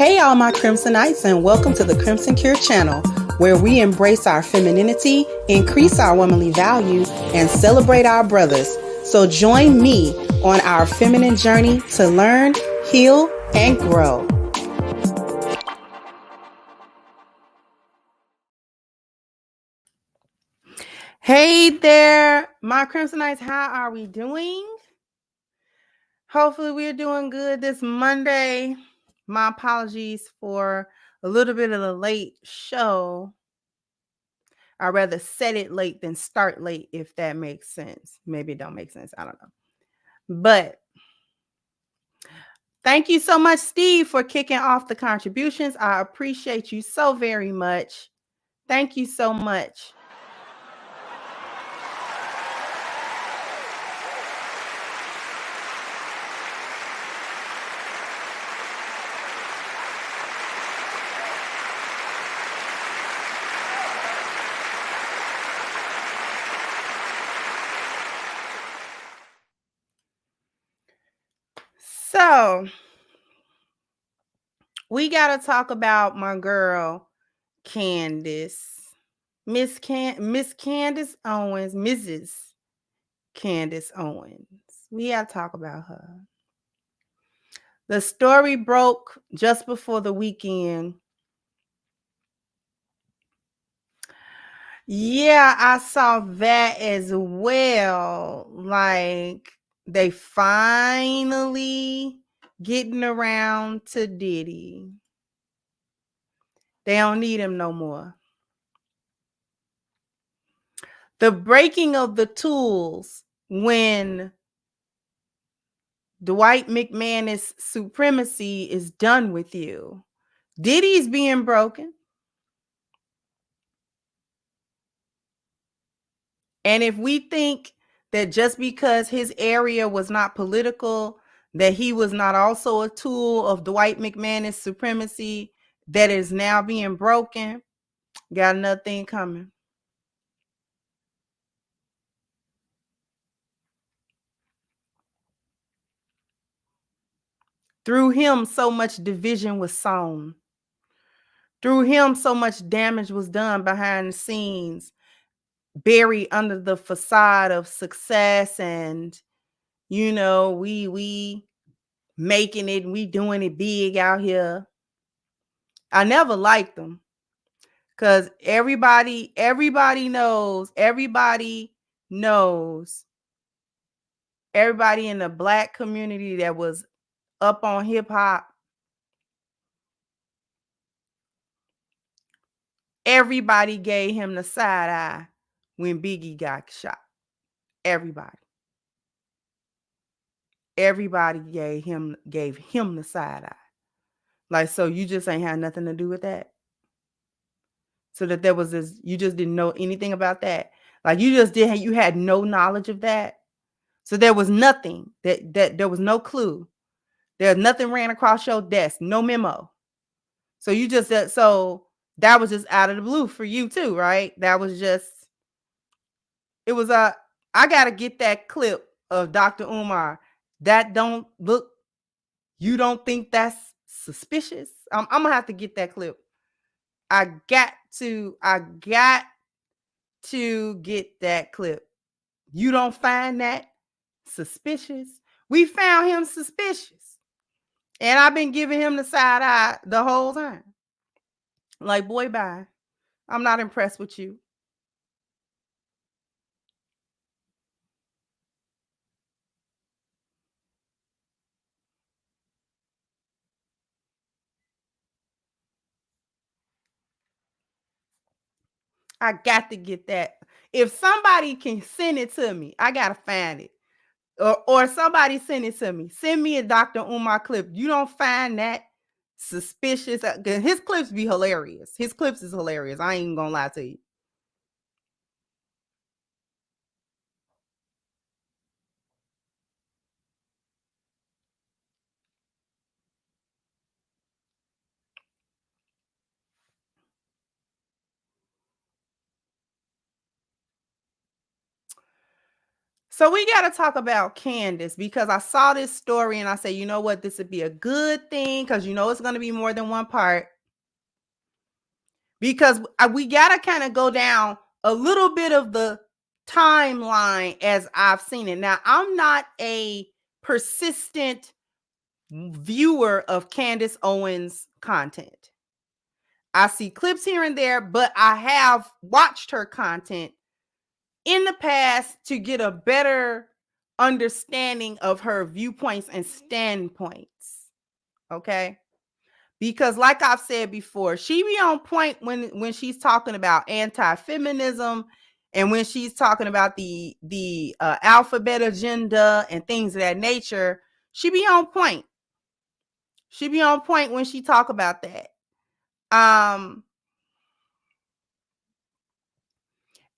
Hey, all my Crimsonites, and welcome to the Crimson Cure channel, where we embrace our femininity, increase our womanly value, and celebrate our brothers. So join me on our feminine journey to learn, heal, and grow. Hey there, my Crimsonites, how are we doing? Hopefully we're doing good this Monday. My apologies for a little bit of a late show. I'd rather set it late than start late, if that makes sense. Maybe it don't make sense. I don't know. But thank you so much, Steve, for kicking off the contributions. I appreciate you so very much. Thank you so much. So we got to talk about my girl, Candace. Miss Candace Owens, Mrs. Candace Owens. We got to talk about her. The story broke just before the weekend. Yeah, I saw that as well. Like, they finally getting around to Diddy. They don't need him no more. The breaking of the tools when Dwight McManus supremacy is done with you. Diddy's being broken. And if we think that just because his area was not political, that he was not also a tool of Dwight McManus supremacy that is now being broken, got another thing coming. Through him, so much division was sown. Through him, so much damage was done behind the scenes, buried under the facade of success and, we making it, we doing it big out here. I never liked them because everybody knows everybody in the Black community that was up on hip hop. Everybody gave him the side eye when Biggie got shot. Everybody gave him the side eye. Like, so you just ain't had nothing to do with that. So that there was this, you just didn't know anything about that. Like, you had no knowledge of that. So there was nothing that there was no clue. There's nothing ran across your desk, no memo. So you just so that was just out of the blue for you too, right? That was just, it was I gotta get that clip of Dr. Umar. That don't look, you don't think that's suspicious? I'm gonna have to get that clip. I got to get that clip. You don't find that suspicious? We found him suspicious. And I've been giving him the side eye the whole time. Like, boy, bye. I'm not impressed with you. I got to get that. If somebody can send it to me, I got to find it. Or somebody send it to me. Send me a Dr. Umar clip. You don't find that suspicious? His clips be hilarious. His clips is hilarious. I ain't even gonna lie to you. So we got to talk about Candace, because I saw this story and I said, you know what, this would be a good thing, because you know it's going to be more than one part. Because we got to kind of go down a little bit of the timeline as I've seen it. Now, I'm not a persistent viewer of Candace Owens content. I see clips here and there, but I have watched her content in the past to get a better understanding of her viewpoints and standpoints. Okay? Because like I've said before, she be on point when she's talking about anti-feminism, and when she's talking about the alphabet agenda and things of that nature. She be on point. She be on point when she talk about that.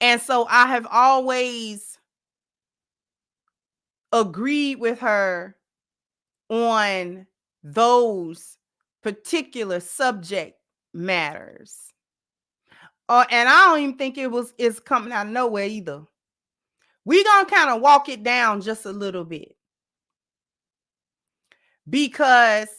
And so I have always agreed with her on those particular subject matters. And I don't even think it's coming out of nowhere either. We're going to kind of walk it down just a little bit, because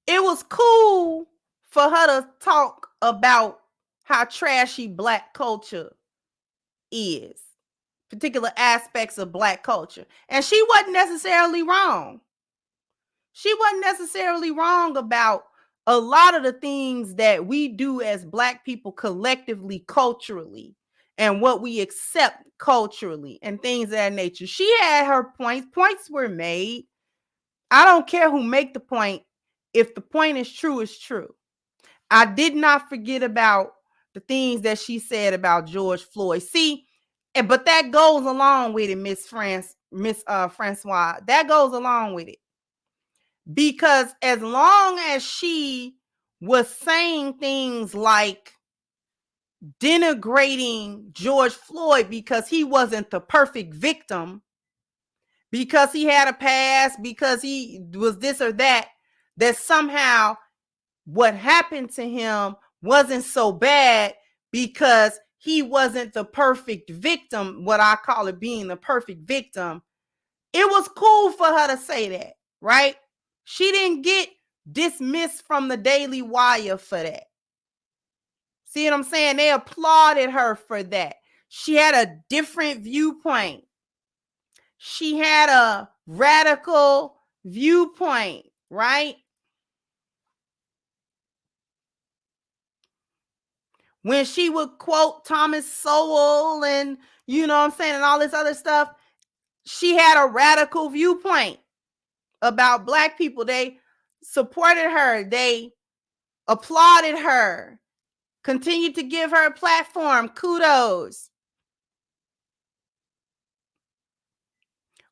it was cool for her to talk about how trashy Black culture is, particular aspects of Black culture. And she wasn't necessarily wrong. She wasn't necessarily wrong about a lot of the things that we do as Black people collectively, culturally, and what we accept culturally and things of that nature. She had her points. Points were made. I don't care who make the point. If the point is true, it's true. I did not forget about the things that she said about George Floyd. See, but that goes along with it, Miss Francois. That goes along with it. Because as long as she was saying things like denigrating George Floyd because he wasn't the perfect victim, because he had a past, because he was this or that, that somehow what happened to him wasn't so bad because he wasn't the perfect victim, what I call it being the perfect victim. It was cool for her to say that, right? She didn't get dismissed from the Daily Wire for that. See what I'm saying? They applauded her for that. She had a different viewpoint. She had a radical viewpoint, right? When she would quote Thomas Sowell and, you know what I'm saying, and all this other stuff, she had a radical viewpoint about Black people. They supported her. They applauded her. Continued to give her a platform. Kudos.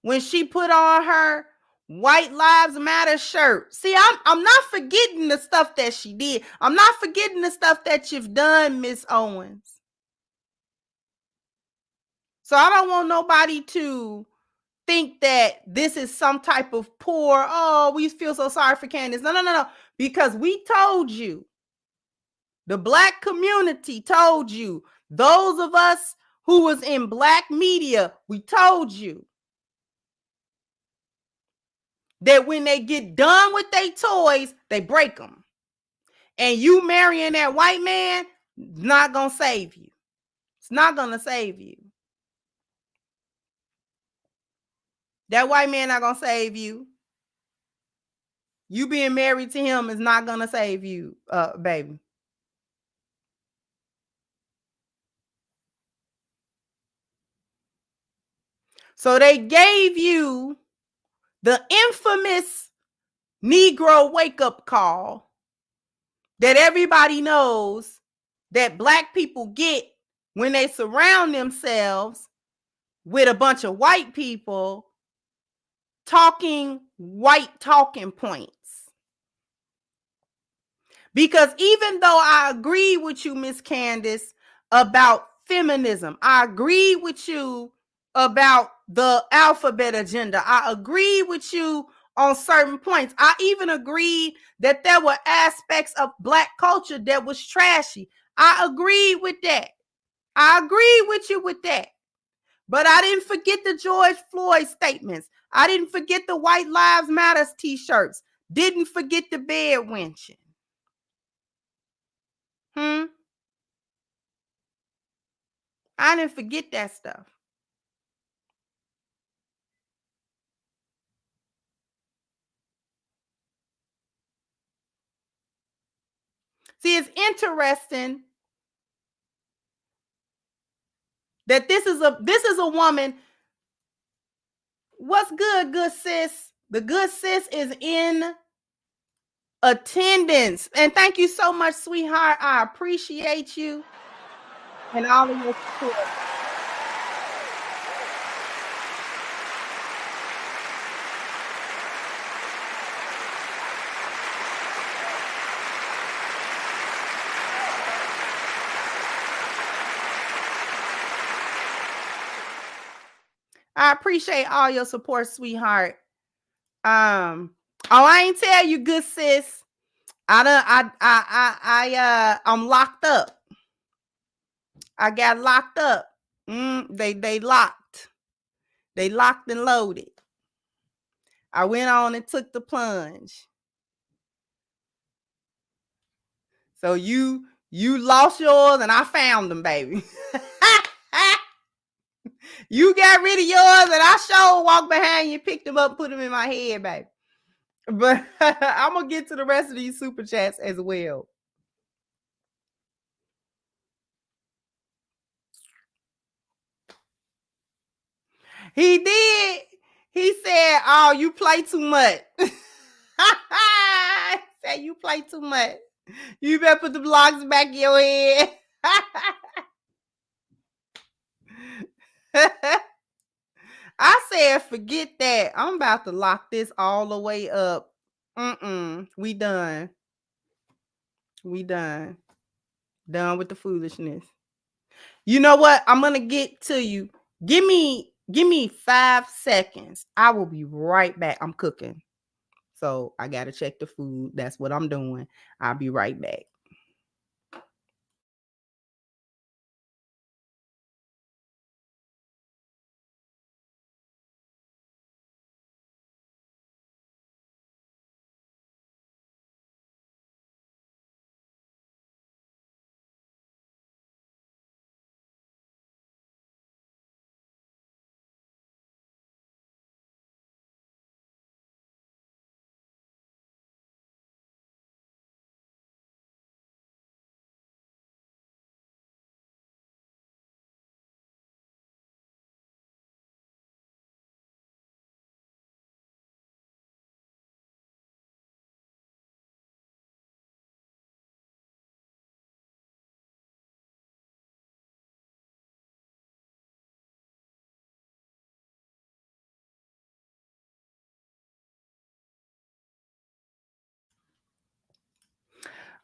When she put on her White Lives Matter shirt. See, I'm not forgetting the stuff that she did. I'm not forgetting the stuff that you've done, Miss Owens. So I don't want nobody to think that this is some type of poor, oh, we feel so sorry for Candace. No. Because we told you, the Black community told you, those of us who was in Black media, we told you that when they get done with their toys, they break them. And you marrying that white man is not going to save you. It's not going to save you. That white man not going to save you. You being married to him is not going to save you, baby. So they gave you the infamous Negro wake-up call that everybody knows that Black people get when they surround themselves with a bunch of white people talking white talking points. Because even though I agree with you, Miss Candace, about feminism, I agree with you about the alphabet agenda, I agree with you on certain points. I even agreed that there were aspects of Black culture that was trashy. I agreed with that. I agree with you with that. But I didn't forget the George Floyd statements. I didn't forget the White Lives Matter t-shirts. Didn't forget the bed wenching. I didn't forget that stuff. See, it's interesting that this is a woman. What's good, good sis? The good sis is in attendance. And thank you so much, sweetheart. I appreciate you and all of your support. I appreciate all your support, sweetheart. Oh, I ain't tell you, good sis. I'm locked up. I got locked up. They locked. They locked and loaded. I went on and took the plunge. So you lost yours and I found them, baby. You got rid of yours and I sure walked behind you, picked them up, put them in my head, baby. But I'm gonna get to the rest of these super chats as well. He did. He said, "Oh, you play too much." He said, "You play too much. You better put the blocks back in your head." I said, "Forget that. I'm about to lock this all the way up." We done. We done. Done with the foolishness. You know what? I'm gonna get to you. Give me 5 seconds. I will be right back. I'm cooking. So I gotta check the food. That's what I'm doing. I'll be right back.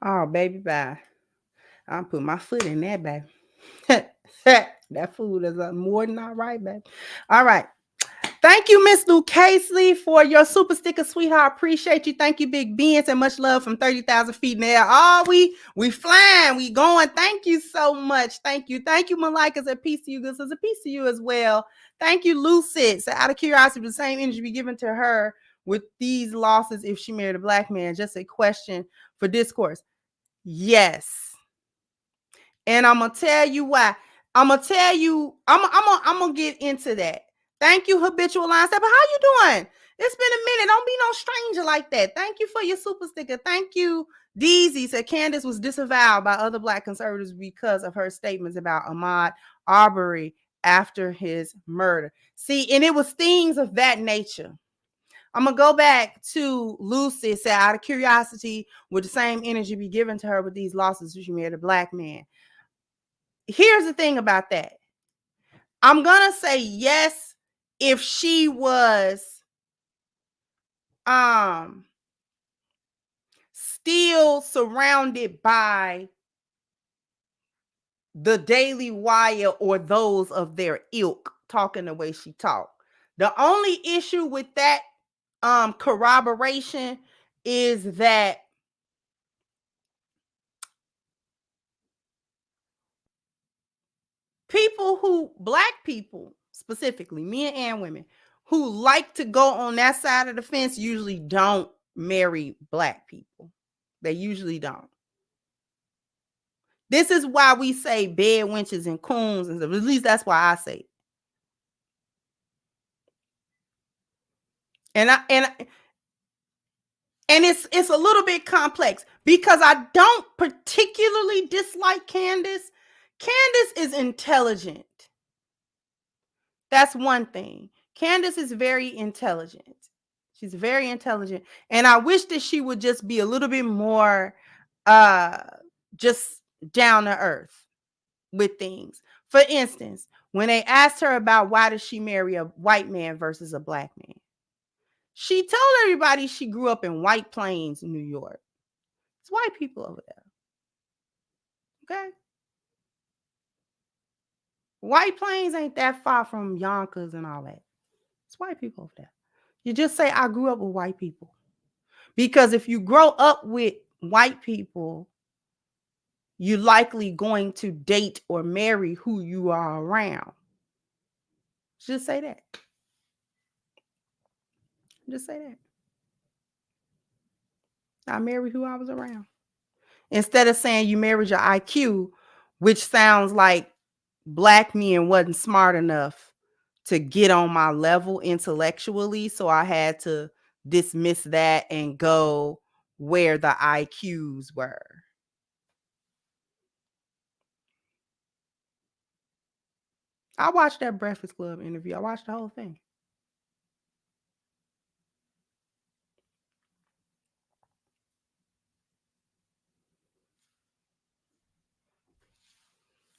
Oh, baby, bye. I'll put my foot in that, baby. That food is more than all right, baby. All right. Thank you, Miss Lou Casely, for your super sticker, sweetheart. Appreciate you. Thank you, Big Benz, and much love from 30,000 feet in the air. Oh, we flying, we going. Thank you so much. Thank you. Thank you, Malika. A piece to you. This is a piece to you as well. Thank you, Lucid. So out of curiosity, the same energy be given to her with these losses if she married a Black man. Just a question for discourse. Yes. And I'm gonna tell you why. I'm gonna get into that. Thank you, habitual line step. How you doing? It's been a minute. Don't be no stranger like that. Thank you for your super sticker. Thank you. Deezy said Candace was disavowed by other Black conservatives because of her statements about Ahmaud Arbery after his murder. See, and it was things of that nature. I'm gonna go back to Lucy. Said out of curiosity, would the same energy be given to her with these losses if she married a Black man? Here's the thing about that. I'm gonna say yes if she was still surrounded by the Daily Wire or those of their ilk talking the way she talked. The only issue with that corroboration is that black people, specifically men and women, who like to go on that side of the fence usually don't marry black people. They usually don't. This is why we say bed wenches and coons and stuff. At least that's why I say it. And it's a little bit complex because I don't particularly dislike Candace. Candace is intelligent. That's one thing. Candace is very intelligent. She's very intelligent. And I wish that she would just be a little bit more just down to earth with things. For instance, when they asked her about why did she marry a white man versus a black man, she told everybody she grew up in White Plains, New York. It's white people over there. Okay? White Plains ain't that far from Yonkers and all that. It's white people over there. You just say, I grew up with white people. Because if you grow up with white people, you're likely going to date or marry who you are around. Just say that. Just say that. I married who I was around. Instead of saying you married your IQ, which sounds like black men wasn't smart enough to get on my level intellectually. So I had to dismiss that and go where the IQs were. I watched that Breakfast Club interview. I watched the whole thing.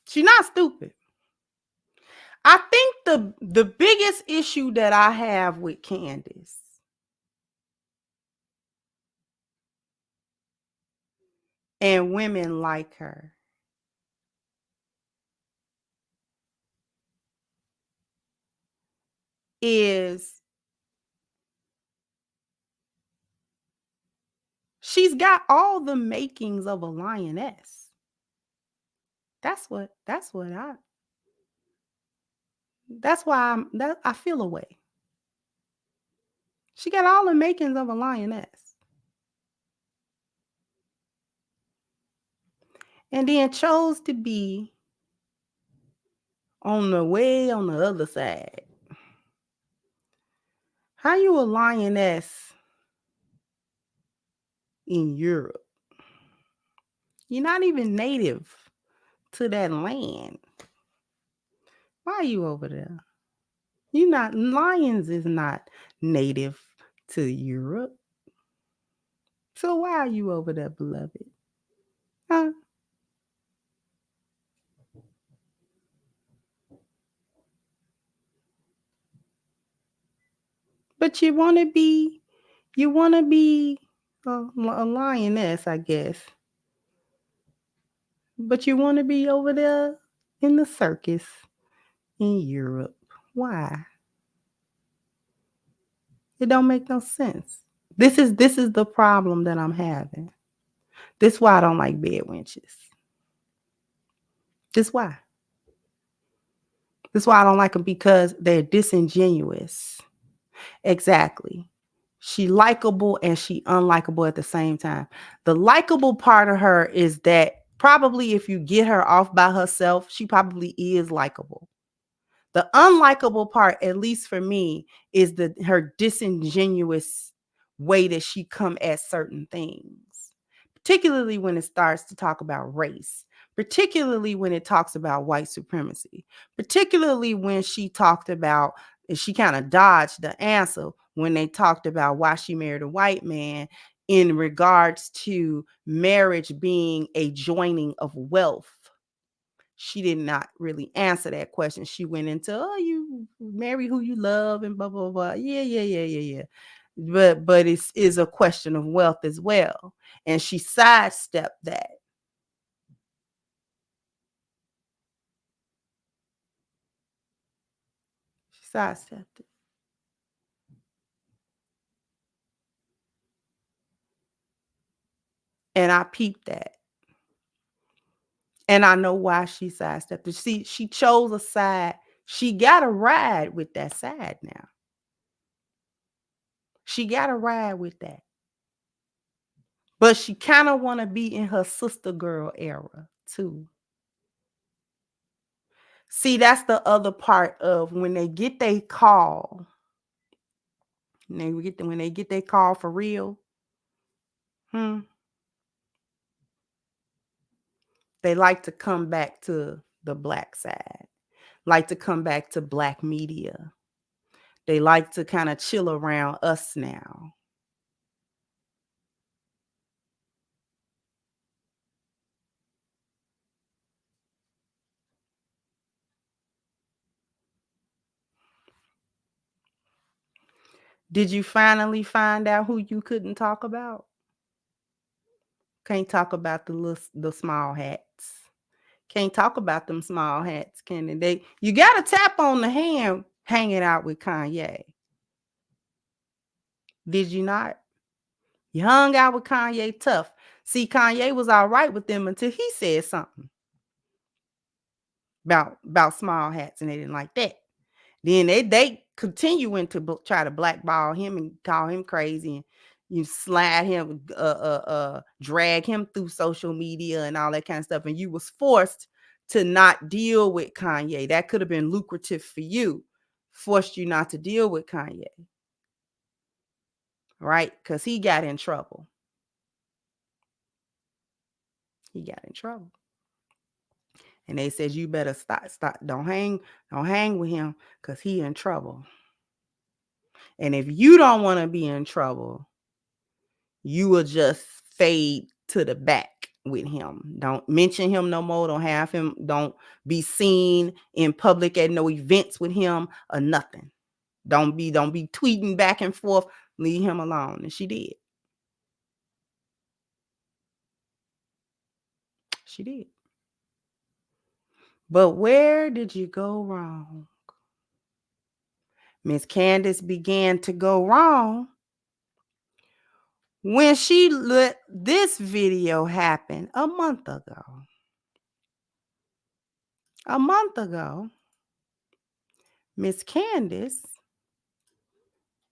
She's not stupid. I think the biggest issue that I have with Candace and women like her is she's got all the makings of a lioness. That's why I feel a way. She got all the makings of a lioness. And then chose to be on the other side. How you a lioness in Europe? You're not even native to that land. Why are you over there? Lions is not native to Europe. So why are you over there, beloved? Huh? But you want to be a lioness, I guess. But you want to be over there in the circus in Europe. Why? It don't make no sense. This is the problem that I'm having. This is why I don't like bed wenches. This why. This is why I don't like them, because they're disingenuous. Exactly. She likable and she unlikable at the same time. The likable part of her is that probably if you get her off by herself, she probably is likable. The unlikable part, at least for me, is her disingenuous way that she come at certain things, particularly when it starts to talk about race, particularly when it talks about white supremacy, particularly when she talked about, and she kind of dodged the answer when they talked about why she married a white man in regards to marriage being a joining of wealth. She did not really answer that question. She went into, oh, you marry who you love and blah, blah, blah. Yeah. But it is a question of wealth as well. And she sidestepped that. She sidestepped it. And I peeped that. And I know why she sidestepped it. See, she chose a side. She got to ride with that side now. She got to ride with that. But she kind of want to be in her sister girl era too. See, that's the other part of when they get their call. When they get their call for real, they like to come back to the black side, like to come back to black media. They like to kind of chill around us now. Did you finally find out who you couldn't talk about? Can't talk about the small hats. Can't talk about them small hats, can they? You got to tap on the hand hanging out with Kanye. Did you not? You hung out with Kanye tough. See, Kanye was all right with them until he said something about small hats, and they didn't like that. Then they continuing to try to blackball him and call him crazy, and you slide him, drag him through social media and all that kind of stuff. And you was forced to not deal with Kanye. That could have been lucrative for you. Forced you not to deal with Kanye, right? Because he got in trouble. He got in trouble. And they said, you better stop, don't hang with him because he in trouble. And if you don't want to be in trouble, you will just fade to the back with him. Don't mention him no more. Don't be seen in public at no events with him or nothing. Don't be tweeting back and forth. Leave him alone. And she did. She did. But where did you go wrong? Miss Candace began to go wrong when she let this video happen a month ago. A month ago, Miss Candace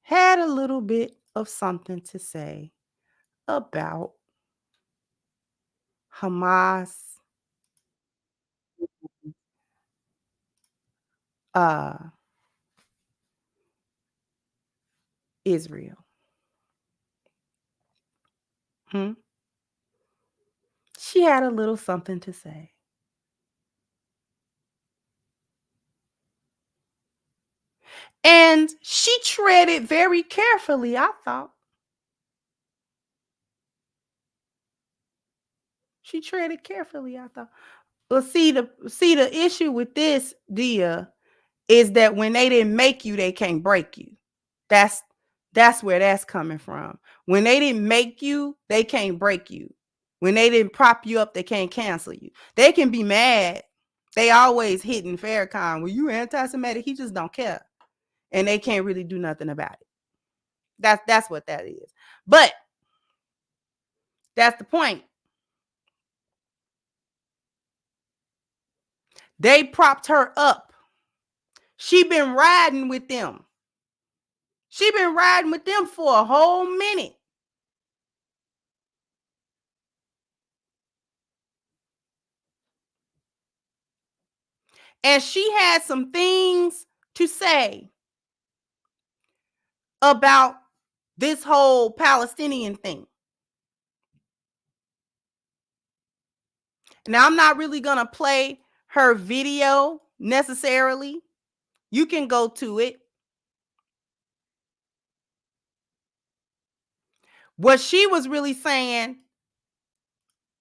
had a little bit of something to say about Hamas, Israel. She had a little something to say. And she treaded very carefully, I thought. She treaded carefully, I thought. Well, see the issue with this, Dia, is that when they didn't make you, they can't break you. That's where that's coming from. When they didn't make you, they can't break you. When they didn't prop you up, they can't cancel you. They can be mad. They always hitting Farrakhan. Well, you anti-Semitic, he just don't care. And they can't really do nothing about it. That's what that is. But that's the point. They propped her up. She been riding with them. She been riding with them for a whole minute. And she had some things to say about this whole Palestinian thing. Now, I'm not really going to play her video necessarily. You can go to it. What she was really saying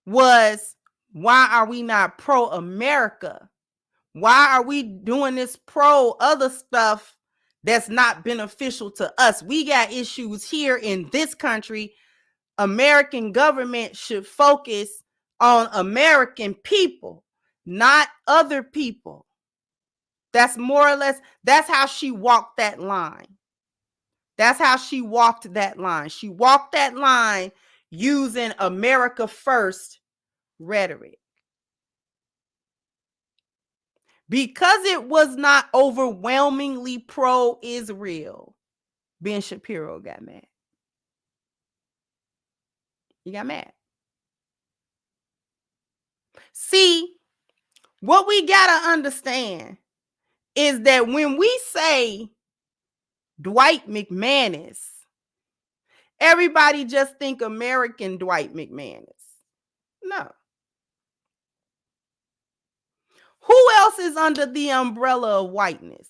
was, why are we not pro-America? Why are we doing this pro-other stuff that's not beneficial to us? We got issues here in this country. American government should focus on American people, not other people. That's more or less, that's how she walked that line. That's how she walked that line. She walked that line using America First rhetoric. Because it was not overwhelmingly pro-Israel, Ben Shapiro got mad. He got mad. See, what we got to understand is that when we say Dwight McManus, everybody just think American Dwight McManus. No. Who else is under the umbrella of whiteness?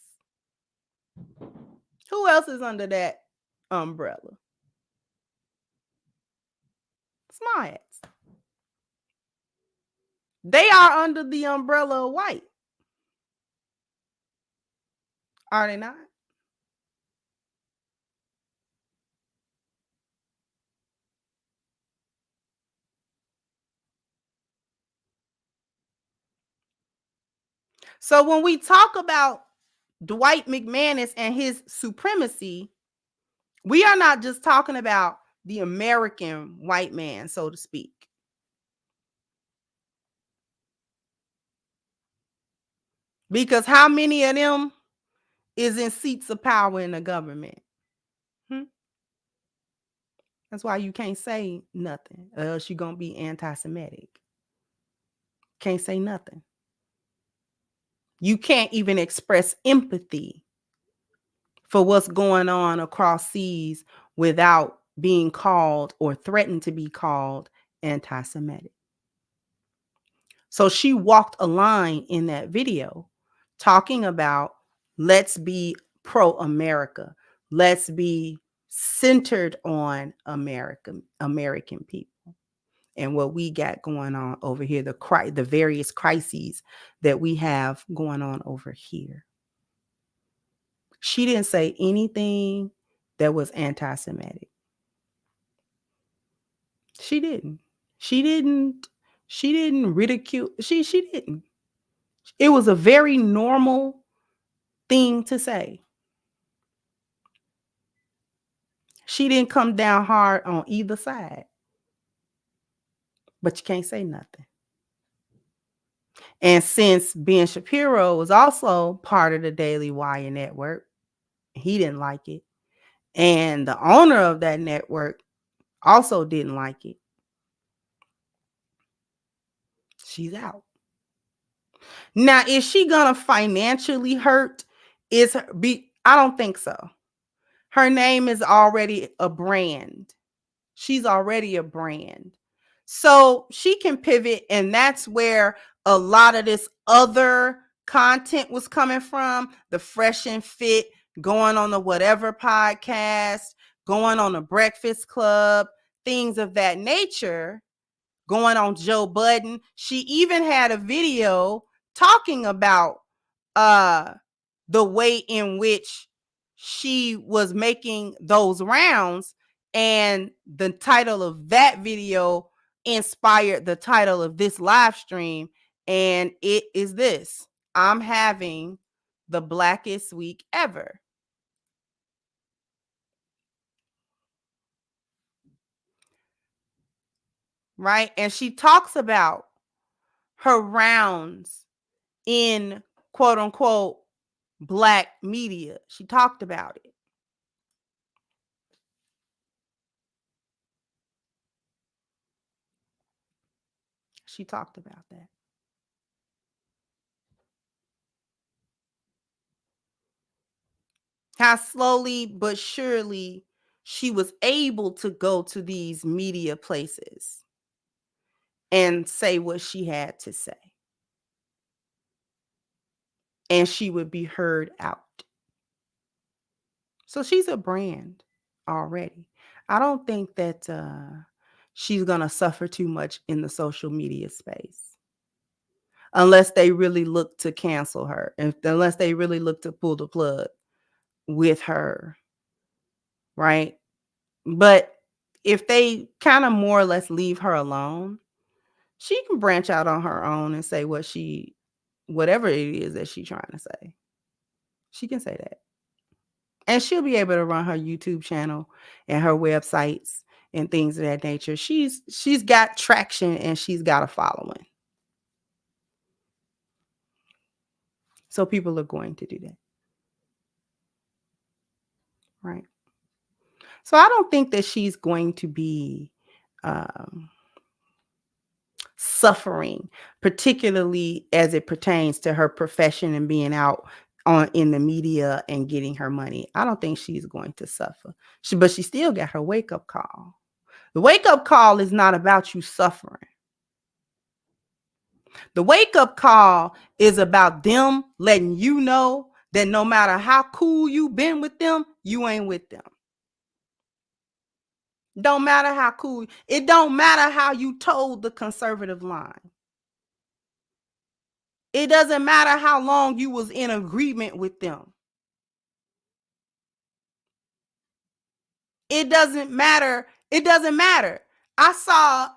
Who else is under that umbrella? Smarts. They are under the umbrella of white. Are they not? So when we talk about Dwight McManus and his supremacy, we are not just talking about the American white man, so to speak. Because how many of them is in seats of power in the government? That's why you can't say nothing, or else you're going to be anti-Semitic. Can't say nothing. You can't even express empathy for what's going on across seas without being called or threatened to be called anti-Semitic. So she walked a line in that video talking about let's be pro-America. Let's be centered on American people and what we got going on over here, the various crises that we have going on over here. She didn't say anything that was anti-Semitic. She didn't ridicule. She didn't. It was a very normal thing to say. She didn't come down hard on either side. But you can't say nothing. And since Ben Shapiro was also part of the Daily Wire network, he didn't like it. And the owner of that network also didn't like it. She's out. Now, is she gonna financially hurt? I don't think so. Her name is already a brand. She's already a brand. So she can pivot, and that's where a lot of this other content was coming from. The Fresh and Fit, going on the whatever podcast, going on the Breakfast Club, things of that nature, going on Joe Budden. She even had a video talking about the way in which she was making those rounds, and the title of that video inspired the title of this live stream, and it is this: I'm having the blackest week ever. Right? And she talks about her rounds in quote unquote black media. She talked about it. She talked about that. How slowly but surely she was able to go to these media places and say what she had to say. And she would be heard out. So she's a brand already. I don't think that she's going to suffer too much in the social media space. Unless they really look to cancel her. Unless they really look to pull the plug with her. Right? But if they kind of more or less leave her alone, she can branch out on her own and say whatever it is that she's trying to say. She can say that. And she'll be able to run her YouTube channel and her websites and things of that nature. She's got traction and she's got a following. So people are going to do that. Right. So I don't think that she's going to be suffering, particularly as it pertains to her profession and being out in the media and getting her money. I don't think she's going to suffer. But she still got her wake-up call. The wake-up call is not about you suffering. The wake-up call is about them letting you know that no matter how cool you been with them, you ain't with them. Don't matter how cool. It don't matter how you told the conservative line. It doesn't matter how long you was in agreement with them. It doesn't matter. It doesn't matter. I saw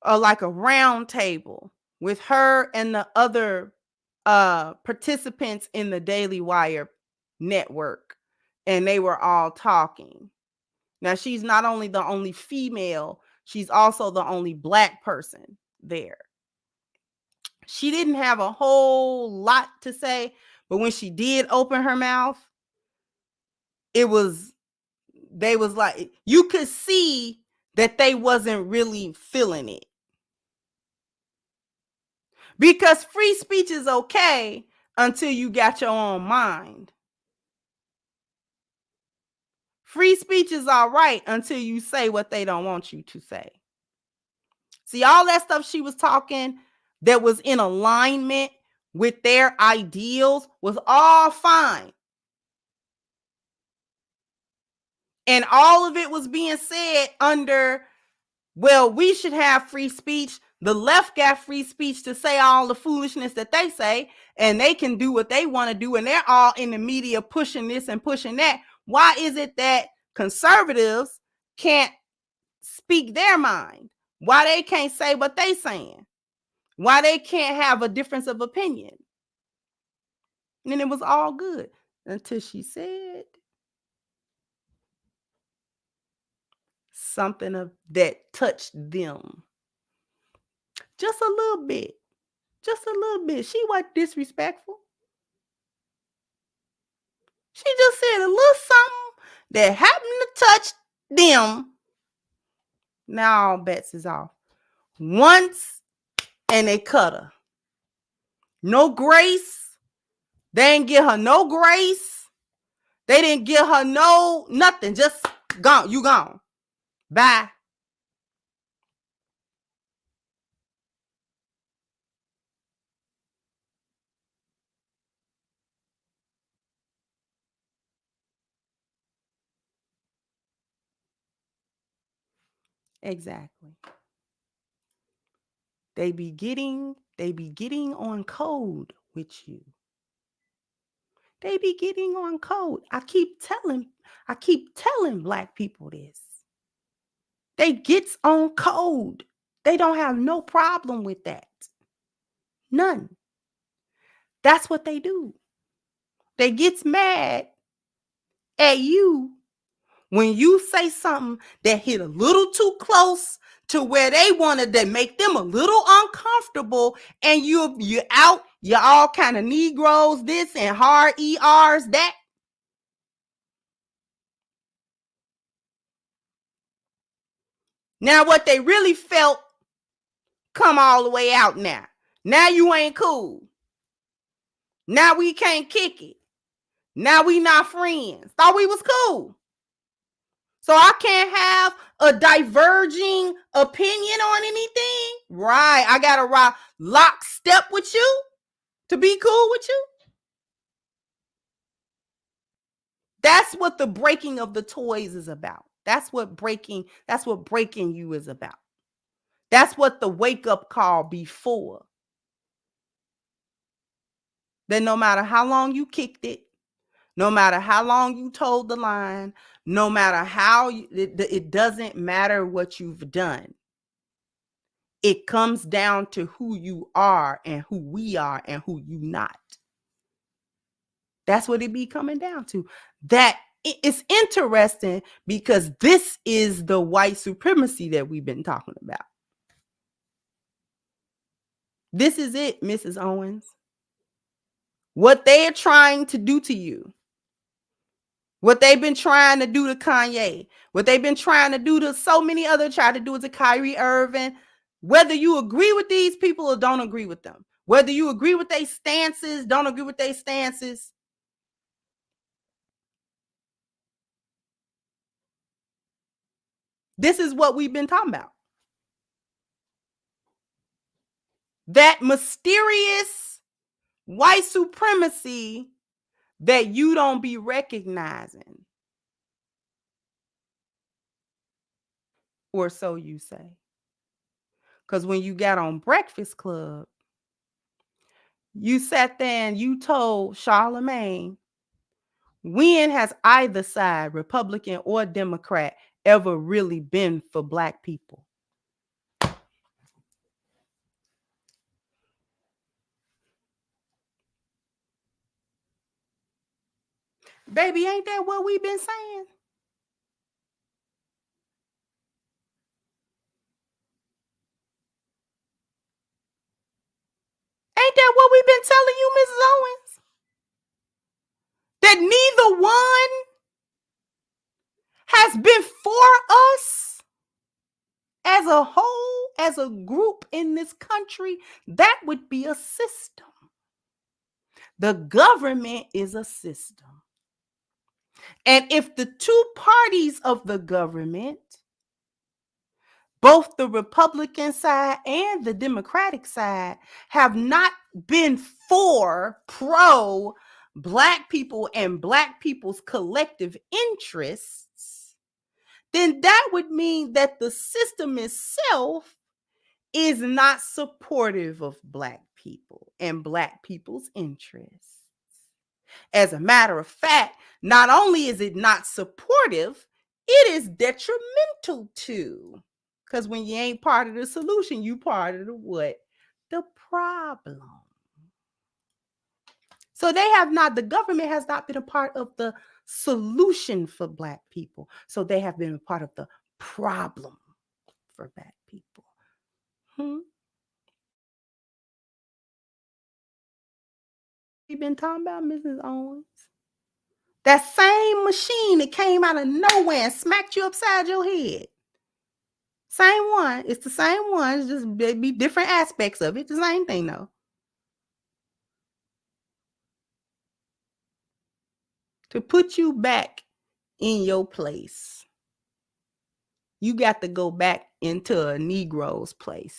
like a round table with her and the other participants in the Daily Wire network, and they were all talking. Now, she's not only the only female, she's also the only Black person there. She didn't have a whole lot to say, but when she did open her mouth, they was like, you could see that they wasn't really feeling it. Because free speech is okay until you got your own mind. Free speech is all right until you say what they don't want you to say. See, all that stuff she was talking that was in alignment with their ideals was all fine. And all of it was being said under, well, we should have free speech. The left got free speech to say all the foolishness that they say, and they can do what they want to do, and they're all in the media pushing this and pushing that. Why is it that conservatives can't speak their mind? Why they can't say what they saying? Why they can't have a difference of opinion? And it was all good until she said something that touched them. Just a little bit. Just a little bit. She wasn't disrespectful. She just said a little something that happened to touch them. Now all bets is off. Once, and they cut her. No grace. They didn't give her no grace. They didn't give her no nothing. Just gone. You gone. Bye. Exactly. They be getting on code with you. They be getting on code. I keep telling Black people this. They gets on code. They don't have no problem with that. None. That's what they do. They gets mad at you when you say something that hit a little too close to where they wanted to make them a little uncomfortable, and you're out, you're all kind of Negroes, this and hard ERs, that. Now what they really felt come all the way out now. Now you ain't cool. Now we can't kick it. Now we not friends. Thought we was cool. So I can't have a diverging opinion on anything? Right. I got to lockstep with you to be cool with you? That's what the breaking of the toys is about. That's what breaking you is about. That's what the wake-up call before. That no matter how long you kicked it, no matter how long you told the line, no matter how it doesn't matter what you've done. It comes down to who you are and who we are and who you not. That's what it be coming down to. That it's interesting because this is the white supremacy that we've been talking about. This is it, Mrs. Owens. What they are trying to do to you. What they've been trying to do to Kanye. What they've been trying to do to so many other, try to do it to Kyrie Irving. Whether you agree with these people or don't agree with them. Whether you agree with their stances, don't agree with their stances. This is what we've been talking about. That mysterious white supremacy that you don't be recognizing. Or so you say. Because when you got on Breakfast Club, you sat there and you told Charlemagne, when has either side, Republican or Democrat, ever really been for Black people? Baby, ain't that what we've been saying? Ain't that what we've been telling you, Mrs. Owens? That neither one has been for us as a whole, as a group in this country. That would be a system. The government is a system. And if the two parties of the government, both the Republican side and the Democratic side, have not been for pro Black people and Black people's collective interests, then that would mean that the system itself is not supportive of Black people and Black people's interests. As a matter of fact, not only is it not supportive, it is detrimental to. Because when you ain't part of the solution, you part of the what? The problem. So the government has not been a part of the solution for Black people. So they have been a part of the problem for Black people. We've been talking about, Mrs. Owens. That same machine that came out of nowhere and smacked you upside your head. Same one. It's the same one. It's just there be different aspects of it. The same thing, though. To put you back in your place, you got to go back into a Negro's place.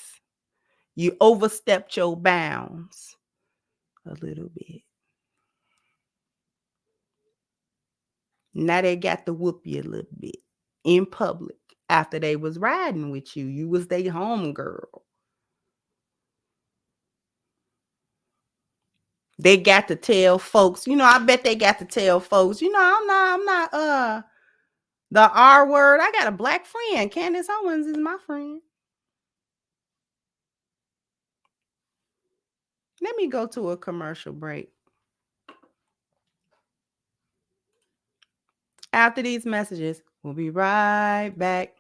You overstepped your bounds a little bit. Now they got to whoop you a little bit in public after they was riding with you. You was their home girl. They got to tell folks, I bet they got to tell folks, I'm not the R word. I got a Black friend. Candace Owens is my friend. Let me go to a commercial break. After these messages, we'll be right back.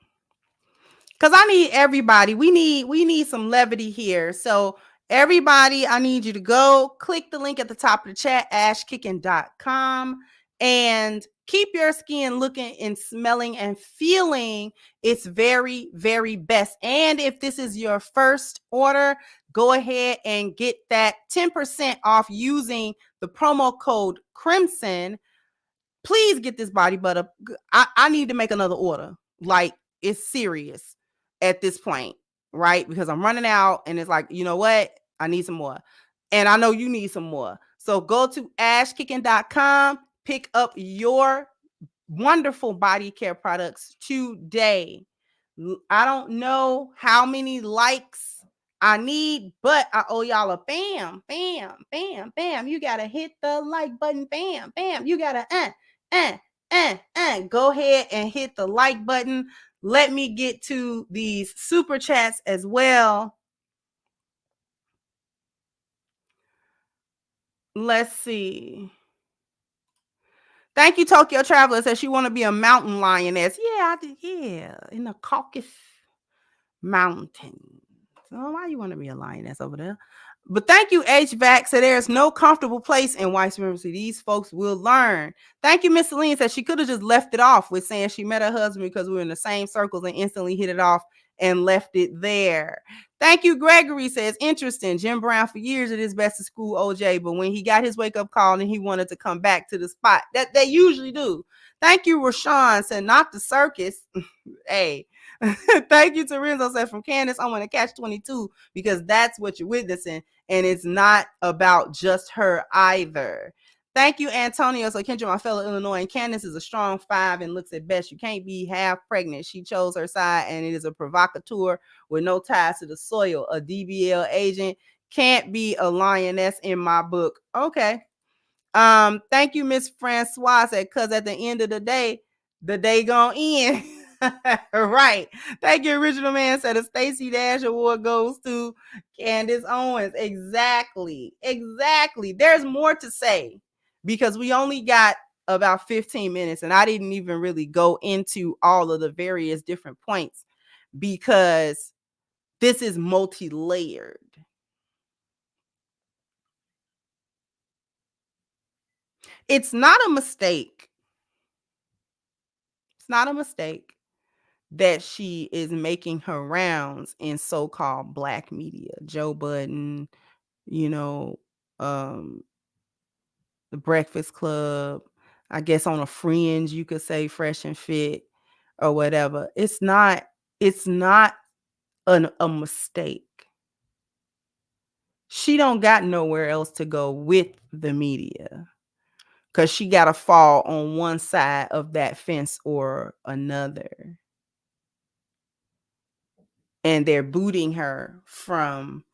Because I need everybody. We need some levity here. So everybody, I need you to go click the link at the top of the chat, ashkicking.com, and keep your skin looking and smelling and feeling its very, very best. And if this is your first order, go ahead and get that 10% off using the promo code Crimson. Please get this body butter. I need to make another order. Like, it's serious at this point, right? Because I'm running out and it's like, you know what? I need some more. And I know you need some more. So go to ashkicking.com, pick up your wonderful body care products today. I don't know how many likes I need, but I owe y'all a bam, bam, bam, bam. You got to hit the like button. Bam, bam. You got to go ahead and hit the like button. Let me get to these super chats as well. Let's see. Thank you, Tokyo Traveler. Says she want to be a mountain lioness. Yeah, I did. Yeah, in the Caucasus Mountains. So why you want to be a lioness over there? But thank you, HVAC. So there's no comfortable place in white supremacy. These folks will learn. Thank you, Miss Celine. Said she could have just left it off with saying she met her husband because we were in the same circles and instantly hit it off and left it there. Thank you, Gregory. Says interesting. Jim Brown for years at his best to school OJ, but when he got his wake up call and he wanted to come back to the spot that they usually do. Thank you, Rashawn. Said not the circus. Hey. Thank you to Renzo. Said from Candace, I want to catch 22 because that's what you're witnessing, and it's not about just her either. Thank you, Antonio. So Kendra, my fellow Illinois, and Candace is a strong 5 and looks at best. You can't be half pregnant. She chose her side, and it is a provocateur with no ties to the soil. A DBL agent can't be a lioness in my book. Okay. Thank you, Miss Francoise. Because at the end of the day gonna end. Right. Thank you, Original Man. Said a Stacey Dash Award goes to Candace Owens. Exactly. There's more to say because we only got about 15 minutes and I didn't even really go into all of the various different points because this is multi-layered. It's not a mistake. It's not a mistake that she is making her rounds in so-called black media. Joe Budden, you know, the Breakfast Club, I guess on a fringe, you could say Fresh and Fit or whatever. It's not a mistake. She don't got nowhere else to go with the media because she got to fall on one side of that fence or another. And they're booting her from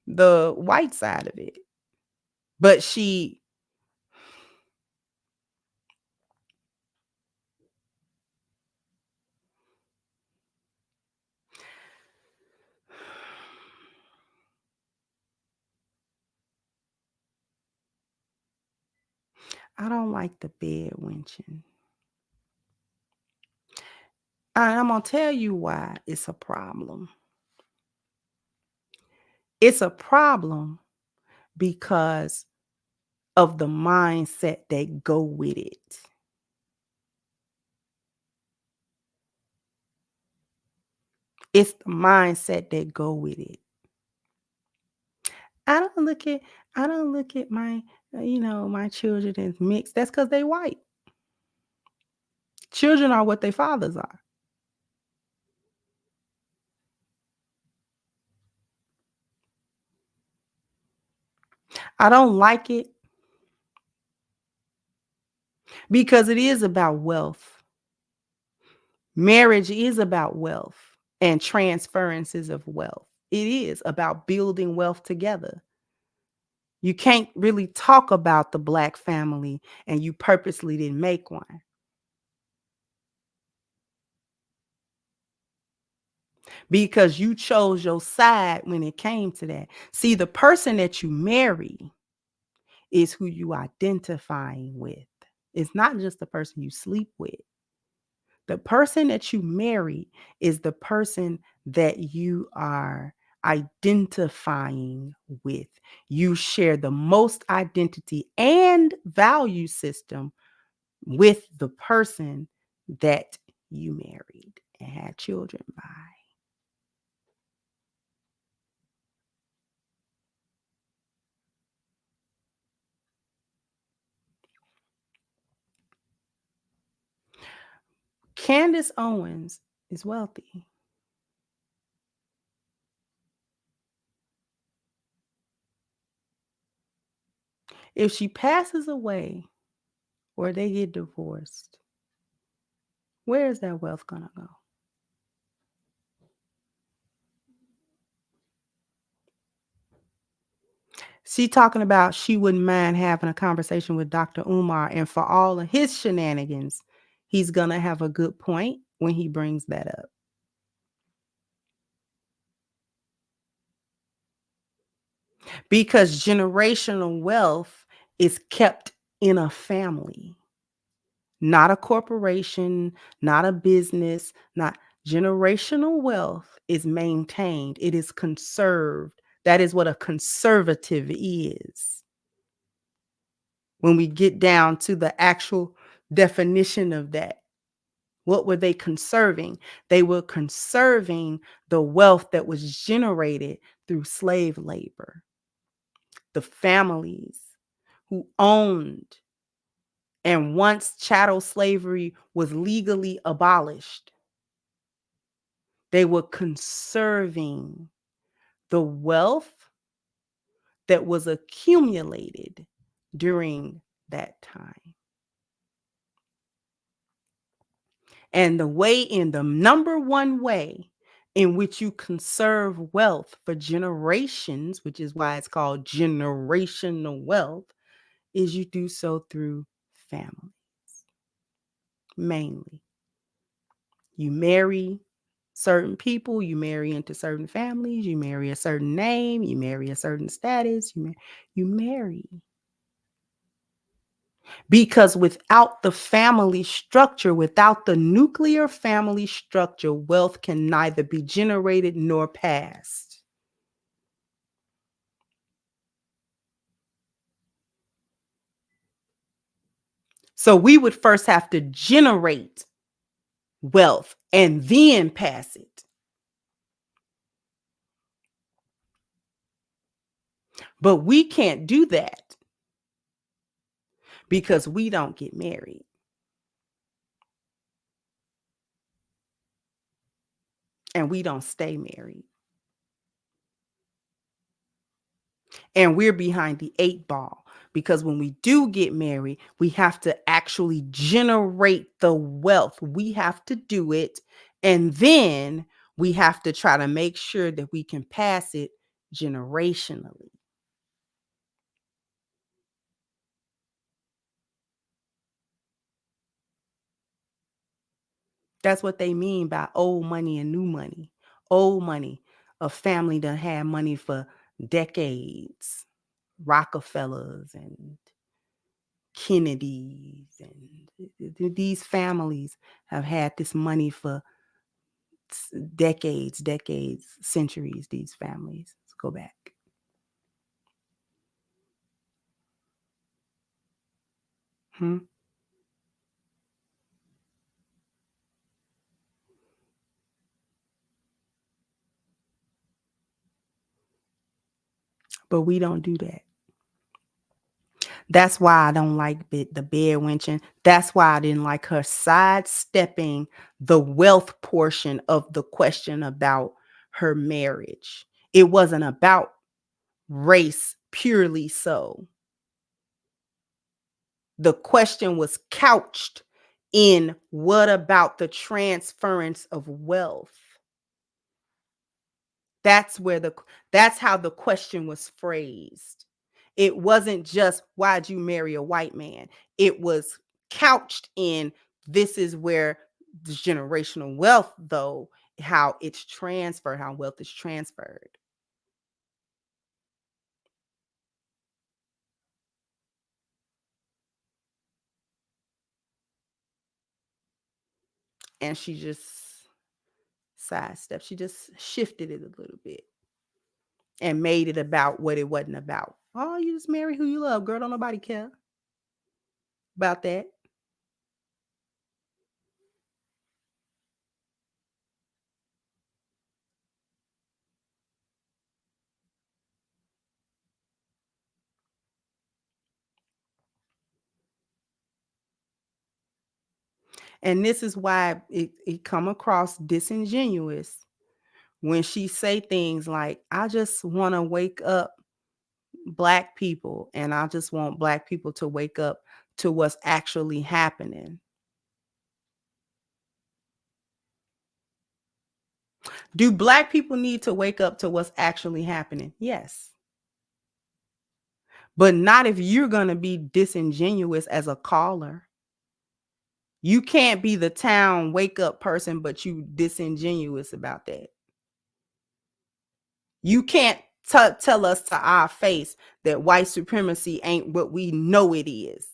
the white side of it. But I don't like the bed wenching. And I'm going to tell you why it's a problem. It's a problem because of the mindset that go with it. It's the mindset that go with it. I don't look at my my children as mixed. That's because they white. Children are what their fathers are. I don't like it because it is about wealth. Marriage is about wealth and transferences of wealth. It is about building wealth together. You can't really talk about the black family and you purposely didn't make one. Because you chose your side when it came to that. See, the person that you marry is who you identifying with. It's not just the person you sleep with. The person that you marry is the person that you are identifying with. You share the most identity and value system with the person that you married and had children by. Candace Owens is wealthy. If she passes away or they get divorced, where is that wealth going to go? She talking about she wouldn't mind having a conversation with Dr. Umar, and for all of his shenanigans, he's going to have a good point when he brings that up. Because generational wealth is kept in a family. not a corporation, not a business, not generational wealth is maintained. It is conserved. That is what a conservative is. When we get down to the actual definition of that, what were they conserving? They were conserving the wealth that was generated through slave labor. The families who owned, and once chattel slavery was legally abolished, they were conserving the wealth that was accumulated during that time. And the number one way in which you conserve wealth for generations, which is why it's called generational wealth, is you do so through families. Mainly. You marry certain people, you marry into certain families, you marry a certain name, you marry a certain status, you marry. Because without the family structure, without the nuclear family structure, wealth can neither be generated nor passed. So we would first have to generate wealth and then pass it. But we can't do that because we don't get married. And we don't stay married. And we're behind the 8 ball because when we do get married, we have to actually generate the wealth. We have to do it. And then we have to try to make sure that we can pass it generationally. That's what they mean by old money and new money. Old money, a family that had money for decades. Rockefellers and Kennedys and these families have had this money for decades, centuries, these families. Let's go back. But we don't do that. That's why I don't like the bed wenching. That's why I didn't like her sidestepping the wealth portion of the question about her marriage. It wasn't about race purely so. The question was couched in what about the transference of wealth? That's how the question was phrased. It wasn't just why'd you marry a white man? It was couched in this is where the generational wealth, though, how it's transferred, how wealth is transferred. And she just sidestepped. She just shifted it a little bit and made it about what it wasn't about. Oh, you just marry who you love, girl. Don't nobody care about that. And this is why it come across disingenuous when she say things like, I just want to wake up Black people, and I just want Black people to wake up to what's actually happening. Do Black people need to wake up to what's actually happening? Yes. But not if you're going to be disingenuous as a caller. You can't be the town wake up person, but you disingenuous about that. You can't tell us to our face that white supremacy ain't what we know it is.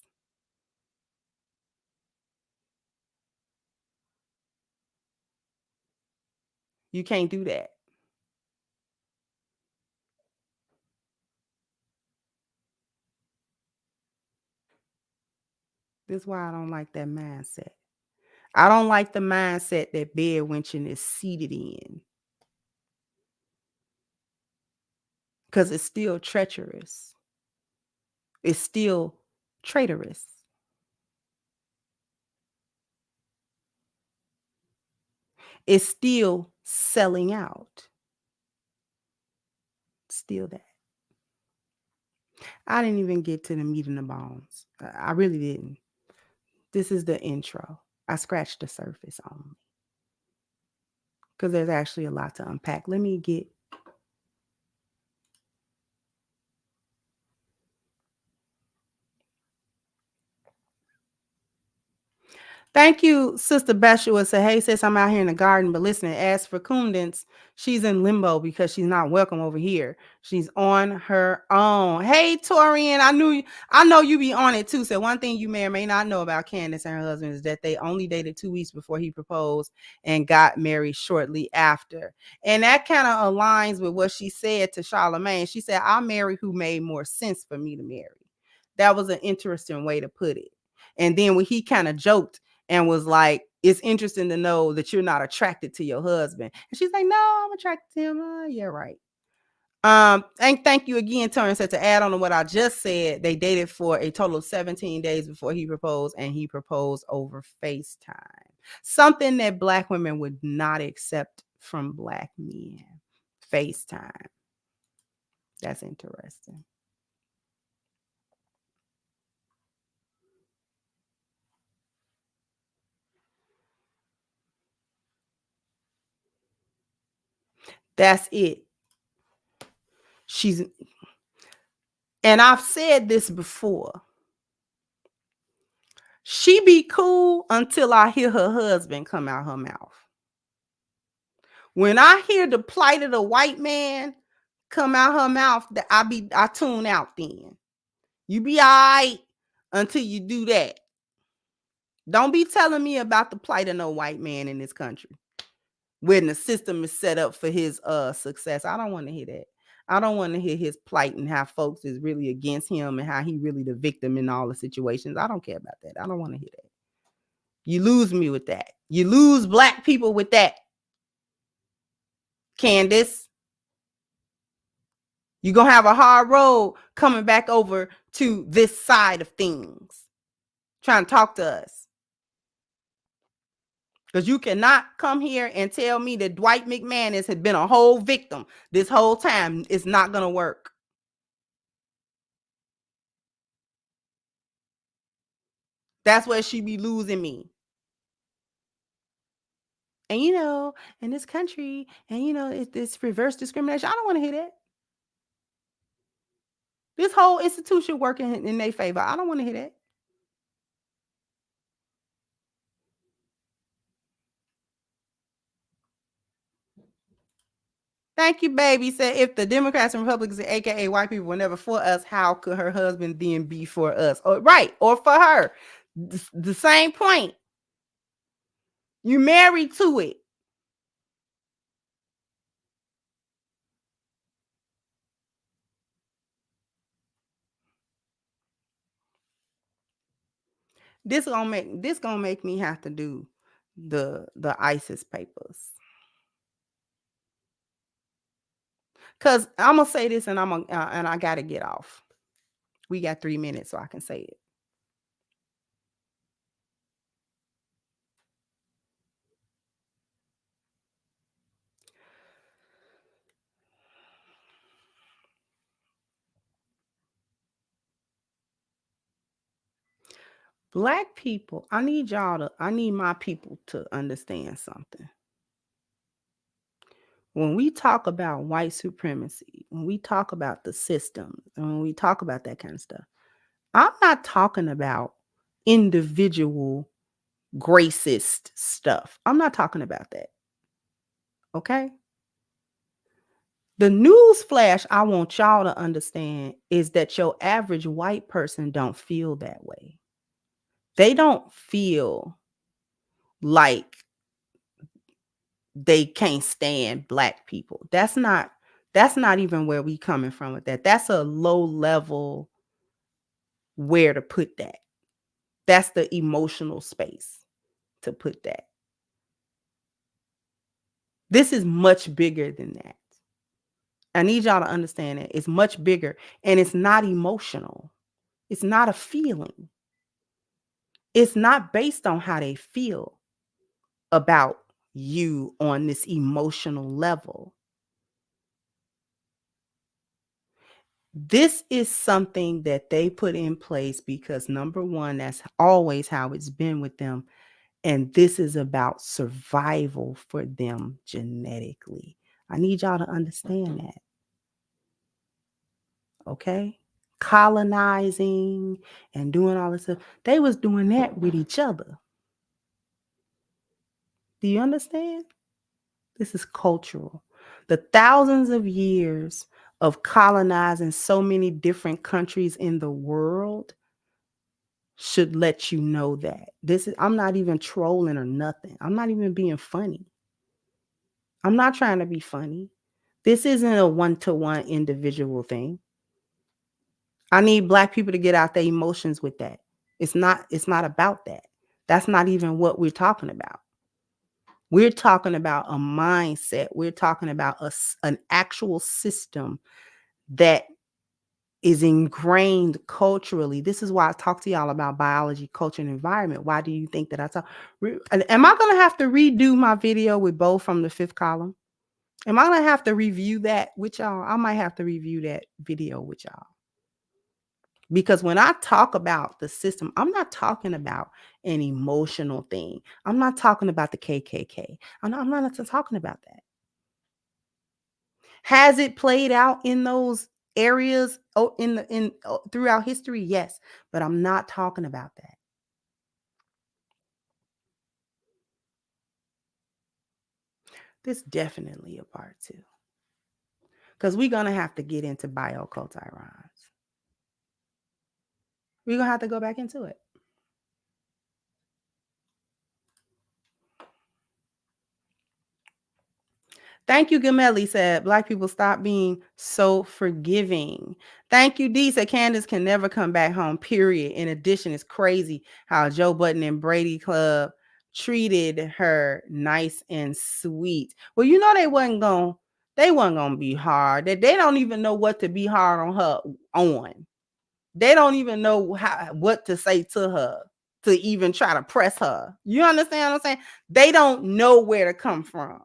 You can't do that. This is why I don't like that mindset. I don't like the mindset that bed wenching is seated in, because it's still treacherous. It's still traitorous. It's still selling out. Still that. I didn't even get to the meat and the bones. I really didn't. This is the intro. I scratched the surface only, because there's actually a lot to unpack. Let me get. Thank you, Sister Bashua. Say, hey, sis, I'm out here in the garden, but listen, as for Kundance, she's in limbo because she's not welcome over here. She's on her own. Hey, Torian, I know you be on it too. So one thing you may or may not know about Candace and her husband is that they only dated 2 weeks before he proposed and got married shortly after. And that kind of aligns with what she said to Charlemagne. She said, I'll marry who made more sense for me to marry. That was an interesting way to put it. And then when he kind of joked and was like, it's interesting to know that you're not attracted to your husband. And she's like, no, I'm attracted to him. Yeah, right. And thank you again, Turner. Said to add on to what I just said, they dated for a total of 17 days before he proposed, and he proposed over FaceTime. Something that Black women would not accept from Black men. FaceTime. That's interesting. That's it. And I've said this before. She be cool until I hear her husband come out her mouth. When I hear the plight of the white man come out her mouth, I tune out then. You be all right until you do that. Don't be telling me about the plight of no white man in this country when the system is set up for his success. I don't want to hear that. I don't want to hear his plight and how folks is really against him and how he really the victim in all the situations. I don't care about that. I don't want to hear that. You lose me with that. You lose Black people with that. Candace, you're going to have a hard road coming back over to this side of things, trying to talk to us. Because you cannot come here and tell me that Dwight McManus had been a whole victim this whole time. It's not going to work. That's where she be losing me. And, in this country, and, it's reverse discrimination. I don't want to hear that. This whole institution working in their favor. I don't want to hear that. Thank you, baby. Said if the Democrats and Republicans, aka white people, were never for us, how could her husband then be for us? Or for her. The same point. You married to it. This gonna make me have to do the ISIS papers. Cause I'm gonna say this, and I gotta get off. We got 3 minutes, so I can say it. Black people, I need my people to understand something. When we talk about white supremacy, when we talk about the system, and when we talk about that kind of stuff, I'm not talking about individual racist stuff. I'm not talking about that. Okay? The news flash I want y'all to understand is that your average white person don't feel that way. They don't feel like they can't stand Black people. That's not even where we coming from with that. That's a low level where to put that. That's the emotional space to put that. This is much bigger than that. I need y'all to understand it. It's much bigger, and it's not emotional. It's not a feeling. It's not based on how they feel about you on this emotional level. This is something that they put in place because, number one, that's always how it's been with them. And this is about survival for them genetically. I need y'all to understand that. Okay? Colonizing and doing all this stuff. They was doing that with each other. Do you understand? This is cultural. The thousands of years of colonizing so many different countries in the world should let you know that. I'm not even trolling or nothing. I'm not even being funny. I'm not trying to be funny. This isn't a one-to-one individual thing. I need Black people to get out their emotions with that. It's not about that. That's not even what we're talking about. We're talking about a mindset. We're talking about an actual system that is ingrained culturally. This is why I talk to y'all about biology, culture, and environment. Why do you think that I talk? Am I going to have to redo my video with Bo from the fifth column? Am I going to have to review that with y'all? I might have to review that video with y'all. Because when I talk about the system, I'm not talking about an emotional thing. I'm not talking about the KKK. I'm not talking about that. Has it played out in those areas throughout history? Yes, but I'm not talking about that. This definitely a part two. Because we're going to have to get into bioculturons. We're going to have to go back into it. Thank you, Gamelli said, Black people stop being so forgiving. Thank you, D said, Candace can never come back home, period. In addition, it's crazy how Joe Budden and Brady Club treated her nice and sweet. Well, you know they wasn't gonna be hard. They don't even know what to be hard on her on. They don't even know what to say to her to even try to press her. You understand what I'm saying? They don't know where to come from.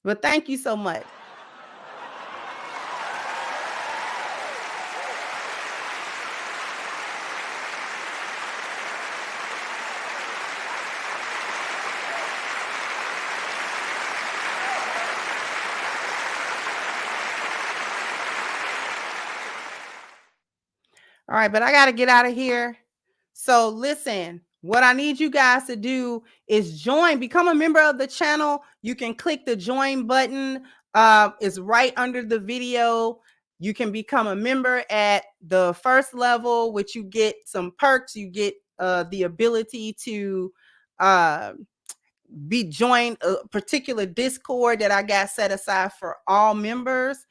But thank you so much. All right, but I got to get out of here. So listen, what I need you guys to do is become a member of the channel. You can click the join button. It's right under the video. You can become a member at the first level, which you get some perks. You get the ability to be joined a particular Discord that I got set aside for all members.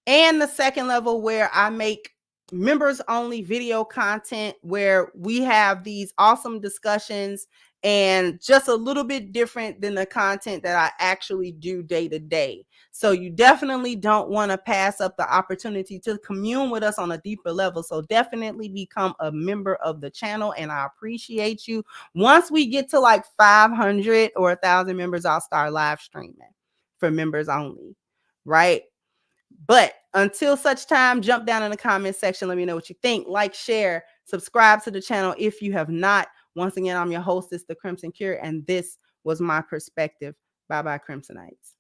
And the second level, where I make members only video content where we have these awesome discussions and just a little bit different than the content that I actually do day to day. So you definitely don't want to pass up the opportunity to commune with us on a deeper level. So definitely become a member of the channel, and I appreciate you. Once we get to like 500 or 1,000 members, I'll start live streaming for members only, right? But until such time, jump down in the comment section. Let me know what you think. Like, share, subscribe to the channel if you have not. Once again, I'm your hostess, The Crimson Cure, and this was my perspective. Bye-bye, Crimsonites.